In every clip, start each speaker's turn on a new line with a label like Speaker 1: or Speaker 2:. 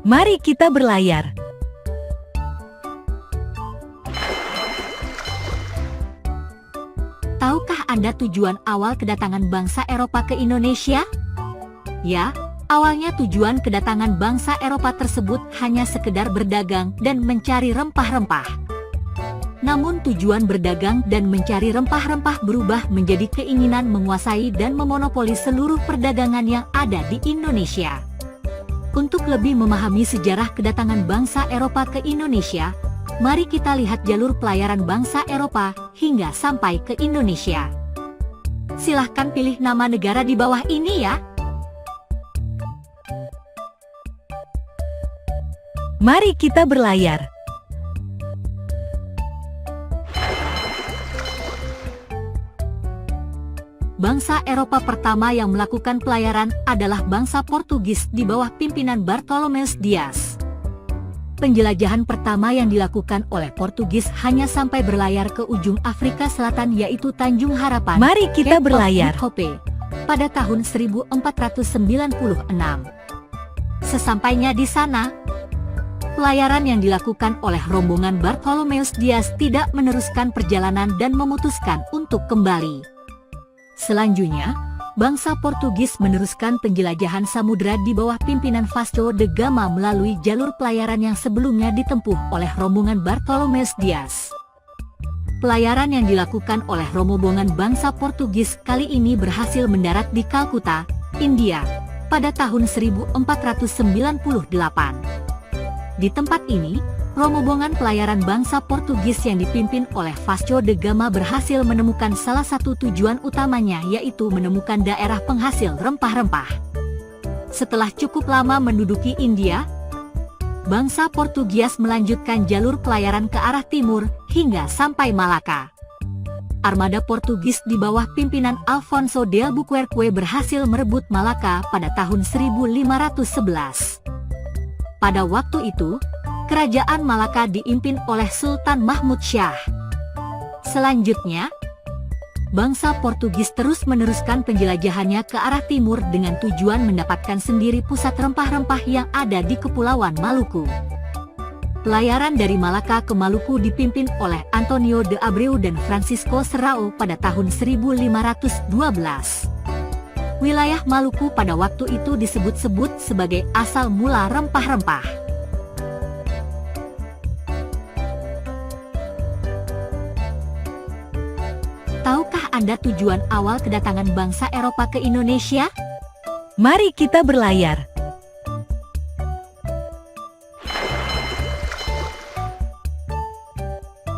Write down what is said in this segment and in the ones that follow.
Speaker 1: Mari kita berlayar.
Speaker 2: Tahukah Anda tujuan awal kedatangan bangsa Eropa ke Indonesia? Ya, awalnya tujuan kedatangan bangsa Eropa tersebut hanya sekedar berdagang dan mencari rempah-rempah. Namun tujuan berdagang dan mencari rempah-rempah berubah menjadi keinginan menguasai dan memonopoli seluruh perdagangan yang ada di Indonesia. Untuk lebih memahami sejarah kedatangan bangsa Eropa ke Indonesia, mari kita lihat jalur pelayaran bangsa Eropa hingga sampai ke Indonesia. Silahkan pilih nama negara di bawah ini ya.
Speaker 1: Mari kita berlayar.
Speaker 2: Bangsa Eropa pertama yang melakukan pelayaran adalah bangsa Portugis di bawah pimpinan Bartolomeus Dias. Penjelajahan pertama yang dilakukan oleh Portugis hanya sampai berlayar ke ujung Afrika Selatan, yaitu Tanjung Harapan,
Speaker 1: Mari kita
Speaker 2: Cape of
Speaker 1: berlayar.
Speaker 2: Good Hope, pada tahun 1496. Sesampainya di sana, pelayaran yang dilakukan oleh rombongan Bartolomeus Dias tidak meneruskan perjalanan dan memutuskan untuk kembali. Selanjutnya, bangsa Portugis meneruskan penjelajahan samudera di bawah pimpinan Vasco da Gama melalui jalur pelayaran yang sebelumnya ditempuh oleh rombongan Bartolomeus Dias. Pelayaran yang dilakukan oleh rombongan bangsa Portugis kali ini berhasil mendarat di Kalkuta, India, pada tahun 1498. Di tempat ini, rombongan pelayaran bangsa Portugis yang dipimpin oleh Vasco da Gama berhasil menemukan salah satu tujuan utamanya, yaitu menemukan daerah penghasil rempah-rempah. Setelah cukup lama menduduki India, bangsa Portugis melanjutkan jalur pelayaran ke arah timur hingga sampai Malaka. Armada Portugis di bawah pimpinan Alfonso de Albuquerque berhasil merebut Malaka pada tahun 1511. Pada waktu itu, kerajaan Malaka dipimpin oleh Sultan Mahmud Shah. Selanjutnya, bangsa Portugis terus meneruskan penjelajahannya ke arah timur dengan tujuan mendapatkan sendiri pusat rempah-rempah yang ada di Kepulauan Maluku. Pelayaran dari Malaka ke Maluku dipimpin oleh Antonio de Abreu dan Francisco Serrao pada tahun 1512. Wilayah Maluku pada waktu itu disebut-sebut sebagai asal mula rempah-rempah. Tahukah Anda tujuan awal kedatangan bangsa Eropa ke Indonesia?
Speaker 1: Mari kita berlayar.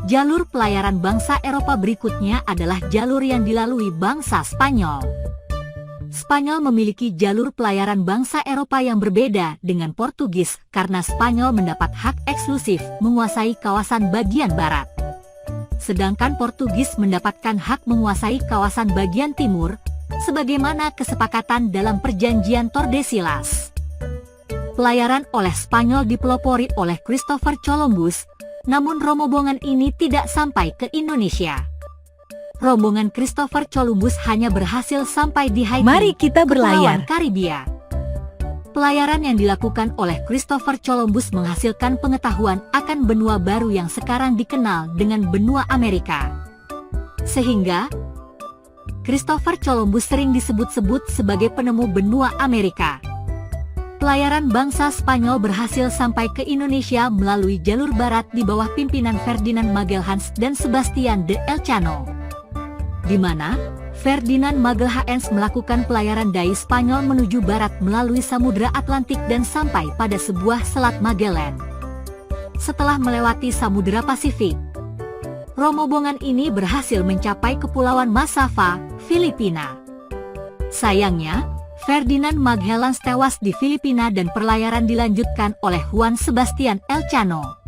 Speaker 2: Jalur pelayaran bangsa Eropa berikutnya adalah jalur yang dilalui bangsa Spanyol. Spanyol memiliki jalur pelayaran bangsa Eropa yang berbeda dengan Portugis karena Spanyol mendapat hak eksklusif menguasai kawasan bagian barat. Sedangkan Portugis mendapatkan hak menguasai kawasan bagian timur, sebagaimana kesepakatan dalam perjanjian Tordesillas. Pelayaran oleh Spanyol dipelopori oleh Christopher Columbus, namun rombongan ini tidak sampai ke Indonesia. Rombongan Christopher Columbus hanya berhasil sampai di Haiti,
Speaker 1: Mari kita berlayar.
Speaker 2: Kepulauan Karibia. Pelayaran yang dilakukan oleh Christopher Columbus menghasilkan pengetahuan akan benua baru yang sekarang dikenal dengan benua Amerika. Sehingga, Christopher Columbus sering disebut-sebut sebagai penemu benua Amerika. Pelayaran bangsa Spanyol berhasil sampai ke Indonesia melalui jalur barat di bawah pimpinan Ferdinand Magellan dan Sebastian de Elcano, di mana Ferdinand Magellan melakukan pelayaran dari Spanyol menuju barat melalui Samudra Atlantik dan sampai pada sebuah selat Magellan. Setelah melewati Samudra Pasifik, rombongan ini berhasil mencapai Kepulauan Masava, Filipina. Sayangnya, Ferdinand Magellan tewas di Filipina dan pelayaran dilanjutkan oleh Juan Sebastian Elcano.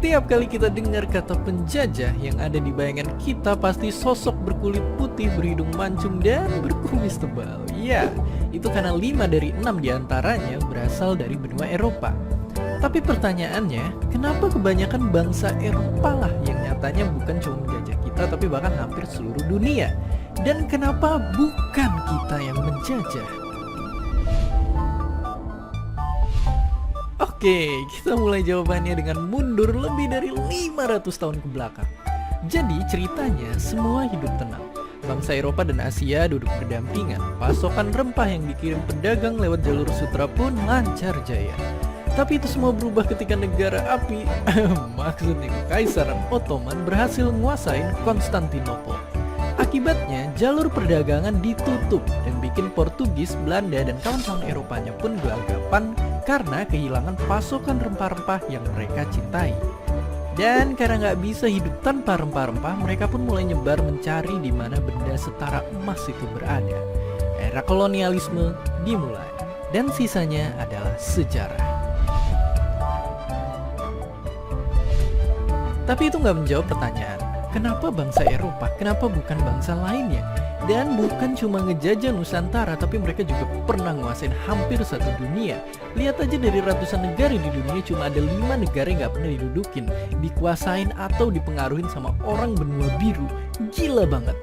Speaker 3: Tiap kali kita dengar kata penjajah, yang ada di bayangan kita pasti sosok berkulit putih, berhidung mancung, dan berkumis tebal. Ya, itu karena 5 dari 6 diantaranya berasal dari benua Eropa. Tapi pertanyaannya, kenapa kebanyakan bangsa Eropa lah yang nyatanya bukan cuma menjajah kita tapi bahkan hampir seluruh dunia? Dan kenapa bukan kita yang menjajah? Oke, kita mulai jawabannya dengan mundur lebih dari 500 tahun ke belakang. Jadi ceritanya semua hidup tenang. Bangsa Eropa dan Asia duduk berdampingan. Pasokan rempah yang dikirim pedagang lewat jalur sutra pun lancar jaya. Tapi itu semua berubah ketika negara api, maksudnya Kekaisaran Ottoman berhasil menguasai Konstantinopel. Akibatnya jalur perdagangan ditutup dan bikin Portugis, Belanda, dan kawan-kawan Eropanya pun gelagapan karena kehilangan pasokan rempah-rempah yang mereka cintai. Dan karena nggak bisa hidup tanpa rempah-rempah, mereka pun mulai nyebar mencari di mana benda setara emas itu berada. Era kolonialisme dimulai, dan sisanya adalah sejarah. Tapi itu nggak menjawab pertanyaan, kenapa bangsa Eropa, kenapa bukan bangsa lainnya? Dan bukan cuma ngejajah Nusantara, tapi mereka juga pernah nguasain hampir satu dunia. Lihat aja dari ratusan negara di dunia, cuma ada 5 negara yang nggak pernah didudukin, dikuasain atau dipengaruhin sama orang benua biru. Gila banget.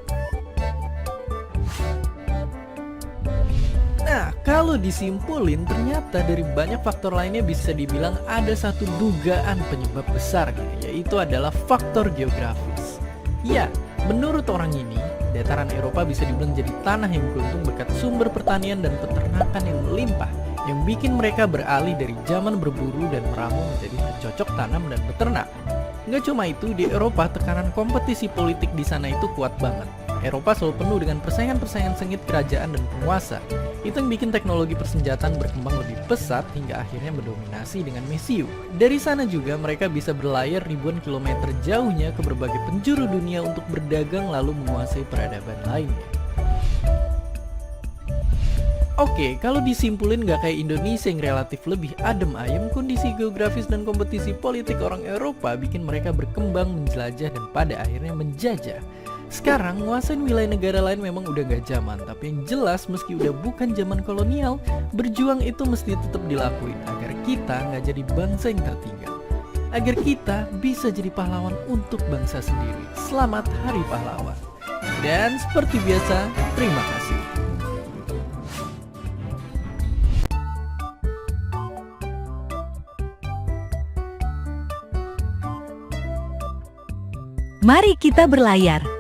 Speaker 3: Nah, kalau disimpulin, ternyata dari banyak faktor lainnya bisa dibilang ada satu dugaan penyebab besarnya, yaitu adalah faktor geografis. Ya, menurut orang ini, dataran Eropa bisa dibilang jadi tanah yang beruntung berkat sumber pertanian dan peternakan yang melimpah, yang bikin mereka beralih dari zaman berburu dan meramu menjadi bercocok tanam dan beternak. Nggak cuma itu, di Eropa tekanan kompetisi politik di sana itu kuat banget. Eropa selalu penuh dengan persaingan-persaingan sengit kerajaan dan penguasa. Itu yang bikin teknologi persenjataan berkembang lebih pesat hingga akhirnya mendominasi dengan mesiu. Dari sana juga mereka bisa berlayar ribuan kilometer jauhnya ke berbagai penjuru dunia untuk berdagang lalu menguasai peradaban lainnya. Oke, kalau disimpulin nggak kayak Indonesia yang relatif lebih adem ayem, kondisi geografis dan kompetisi politik orang Eropa bikin mereka berkembang, menjelajah, dan pada akhirnya menjajah. Sekarang, nguasain wilayah negara lain memang udah gak zaman, tapi yang jelas meski udah bukan zaman kolonial, berjuang itu mesti tetap dilakuin agar kita gak jadi bangsa yang tertinggal. Agar kita bisa jadi pahlawan untuk bangsa sendiri. Selamat Hari Pahlawan. Dan seperti biasa, terima kasih.
Speaker 1: Mari kita berlayar.